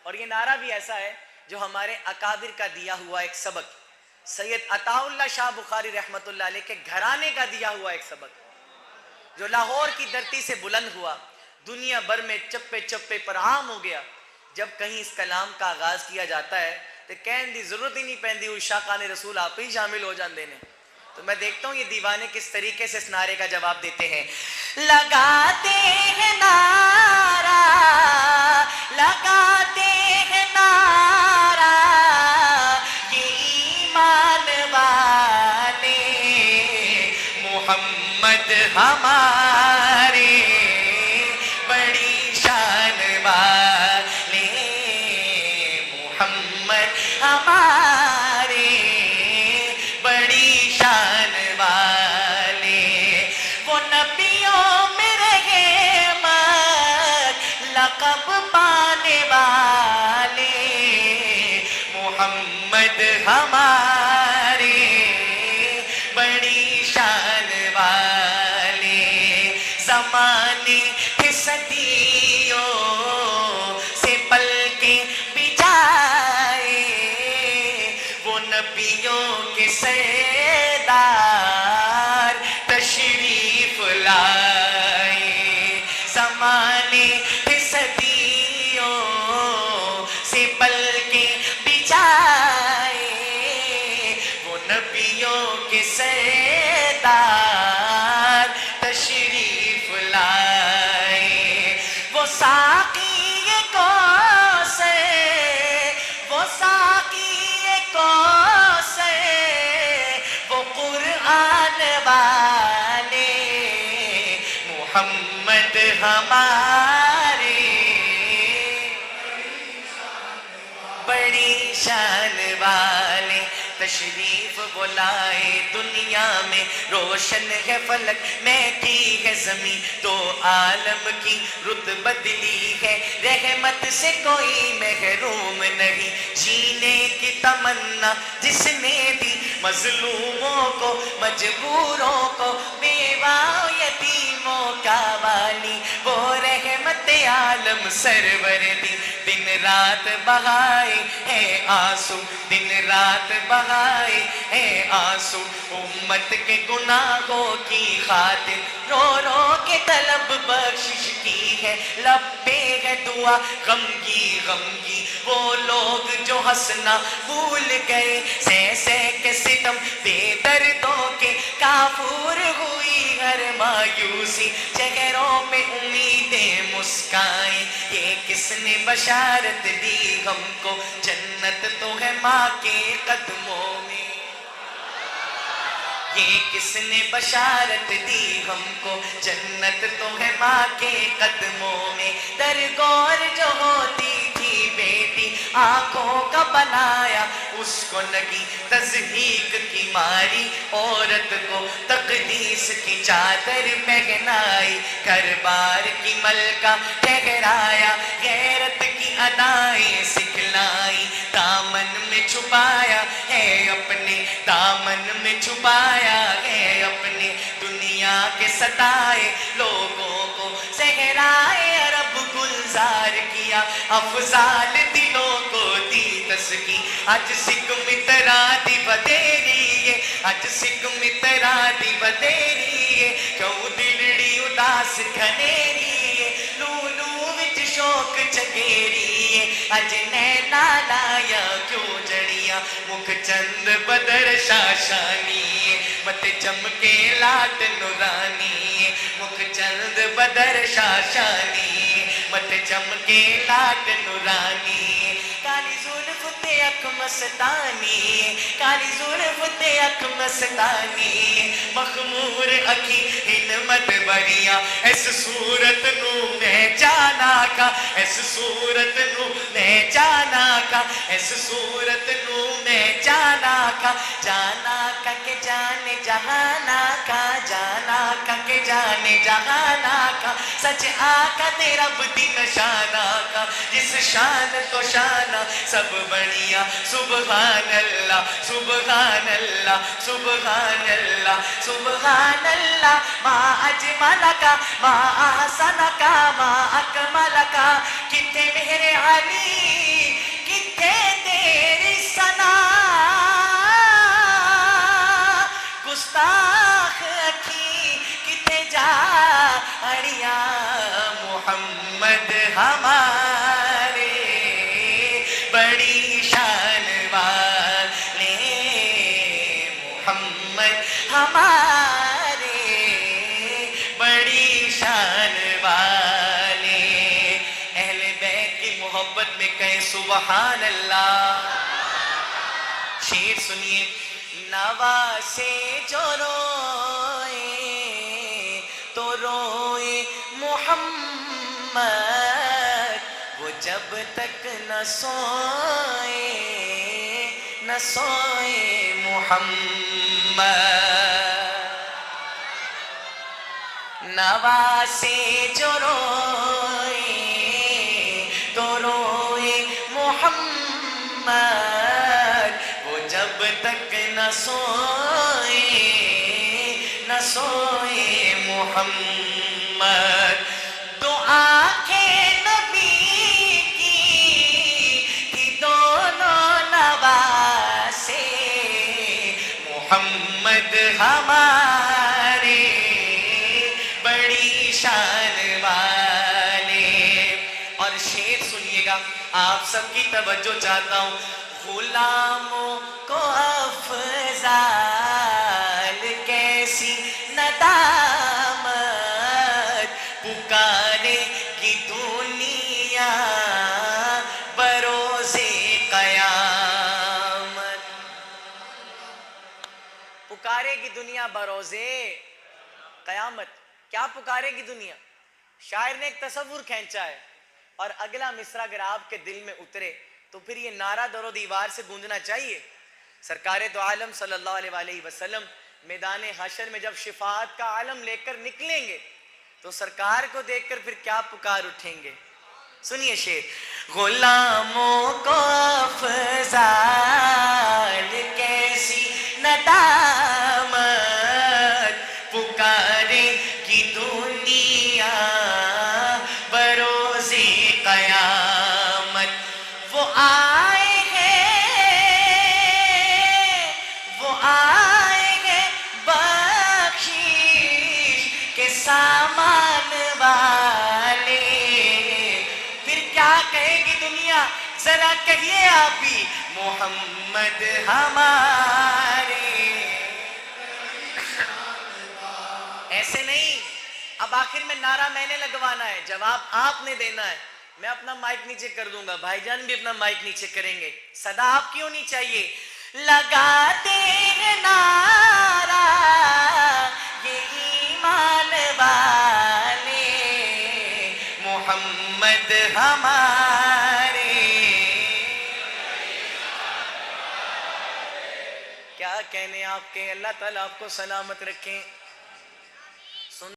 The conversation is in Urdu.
اور یہ نعرہ بھی ایسا ہے جو ہمارے اکابر کا دیا ہوا ایک سبق، سید عطا اللہ شاہ بخاری رحمۃ اللہ علیہ کے گھرانے کا دیا ہوا ایک سبق، جو لاہور کی دھرتی سے بلند ہوا، دنیا بھر میں چپے چپے پر عام ہو گیا۔ جب کہیں اس کلام کا آغاز کیا جاتا ہے تو کہنے دی ضرورت ہی نہیں پہندی، اس شاقان رسول آپ ہی شامل ہو جاندے نے۔ تو میں دیکھتا ہوں یہ دیوانے کس طریقے سے اس نعرے کا جواب دیتے ہیں۔ لگاتے ہیں نعرہ، لگاتے ہیں نعرہ، یہ ایمان والے محمد ہمارے بڑی شان والے، محمد ہمارے بڑی شان والے، وہ نبیوں میں رحمت لقب پانے والے، محمد ہمارے بڑی شان والے، زمانے کے صدیوں سے پل کے بجائے وہ نبیوں کے سردار تشریف لائے، زمانے کے صدیوں سے پل کے بجائے وہ نبیوں کے سردار تشریف لائے، وہ ساقی کوثر، وہ ساقی کوثر، وہ قرآن والے، محمد ہمارے بڑی شان والے، تشریف بلائے دنیا میں، روشن ہے فلک مہدی ہے زمین، تو عالم کی رت بدلی ہے، رحمت سے کوئی محروم نہیں، جینے کی تمنا جس نے دی مظلوموں کو، مجبوروں کو، بیوہ یتیموں کا والی، وہ رحمت عالم سرور دی، دن رات بہائے ہے آنسو، دن رات بہائے ہے آنسو، امت کے گناہوں کی خاطر رو رو کے طلب بخشش کی ہے، لب پہ ہے دعا غمگی غمگی، وہ لوگ جو ہنسنا بھول گئے، سہ سہ کے ستم بے دردوں کے، کافور ہوئی ہر مایوسی، چہروں پہ امیدیں مسکائیں، یہ کس نے بشارت دی ہم کو، جنت تو ہے ماں کے قدموں میں، یہ کس نے بشارت دی ہم کو، جنت تو ہے ماں کے قدموں میں، درگور جو ہوتی تھی بیٹی آنکھوں کا بنایا، اس کو لگی تضحیک کی ماری، عورت کو تقدیس کی چادر پہنائی، گھر بار کی ملکہ ٹھہرایا، غیرت کی ادائیں سکھلائی، دامن میں چھپایا ہے اپنے، دامن میں چھپایا ہے اپنے، دنیا کے ستائے لوگوں کو صحرائے عرب گلزار کیا، افضال دلوں کو دی تسکی، اج سکھ مترا دی بدیریے، اج سکھ مترا دی بدیریے، کیوں دلڑی اداس گھنیریے، لولو وچ شوق چگیریے، اج نینا لایا کیوں جڑیاں، مکھ چند بدر شاشانی، مت چمکے لاٹ نورانی، مکھ چند بدر شاشانی، مت چمکے لاٹ نورانی، کالی زلف تے اکھ مستانی، کالی زلف تے اکھ مستانی، مخمور اکھی ہنمت بریاں، اس صورت نو میں جانا کا، اس صورت نو میں جانا کا، اس صورت نو میں جانا کا، جانا کا کہ جانے جہانا کا، جانا کا کہ جانے جہانا کا، سچ آقا دے رب دی نشانہ کا، جس شان کو شانہ سب بڑھیا، سبحان اللہ سبحان اللہ سبحان اللہ سبحان اللہ، ما اجمل کا ما احسن کا ما اکمل کا، کتنے میرے علی بڑی شان والے محمد ہمارے بڑی شان والے اہل بیت کی محبت میں کہیں سبحان اللہ شعر سنیے نواسے جو روئے تو روئے محمد وہ جب تک نہ سوئے محمد نواسے جو روئے تو روئے محمد وہ جب تک نہ سوئے محمد تو آنکھیں نبی کی تھی دونوں نواسے محمد ہمارے بڑی شان والے اور شعر سنیے گا آپ سب کی توجہ چاہتا ہوں غلاموں کو افضال کیسی ندامت پکارے گی دنیا بروز قیامت پکارے گی دنیا بروز قیامت کیا پکارے گی دنیا شاعر نے ایک تصور کھینچا ہے اور اگلا مصرع اگر آپ کے دل میں اترے تو پھر یہ نعرہ در و دیوار سے گونجنا چاہیے سرکار دو عالم صلی اللہ علیہ وآلہ وسلم میدان حشر میں جب شفاعت کا عالم لے کر نکلیں گے تو سرکار کو دیکھ کر پھر کیا پکار اٹھیں گے سنیے شعر غلاموں کو افضال کیسی ندامت پکارے گی دنیا بروز قیامت وہ آئے گے بخشش کے سامان والے پھر کیا کہے گی دنیا ذرا کہیے آپ بھی محمد ہمارے ایسے نہیں اب آخر میں نعرہ میں نے لگوانا ہے جواب آپ نے دینا ہے میں اپنا مائک نیچے کر دوں گا بھائی جان بھی اپنا مائک نیچے کریں گے صدا آپ کی ہونی چاہیے لگاتے ہیں نعرہ یہ ایمان والے محمد ہمارے کیا کہنے آپ کے اللہ تعالیٰ آپ کو سلامت رکھیں